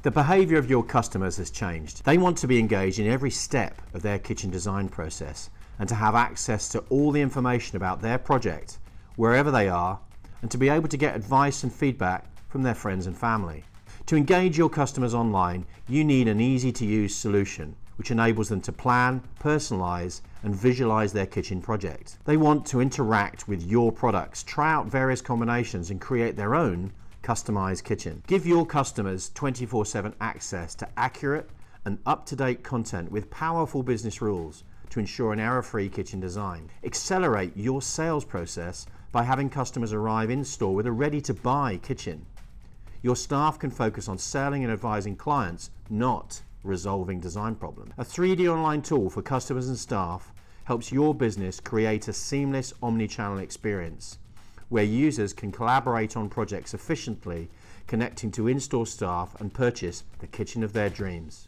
The behaviour of your customers has changed. They want to be engaged in every step of their kitchen design process and to have access to all the information about their project, wherever they are, and to be able to get advice and feedback from their friends and family. To engage your customers online, you need an easy-to-use solution which enables them to plan, personalise and visualise their kitchen project. They want to interact with your products, try out various combinations and create their own customised kitchen. Give your customers 24/7 access to accurate and up-to-date content with powerful business rules to ensure an error-free kitchen design. Accelerate your sales process by having customers arrive in store with a ready-to-buy kitchen. Your staff can focus on selling and advising clients, not resolving design problems. A 3D online tool for customers and staff helps your business create a seamless omni-channel experience where users can collaborate on projects efficiently, connecting to in-store staff and purchase the kitchen of their dreams.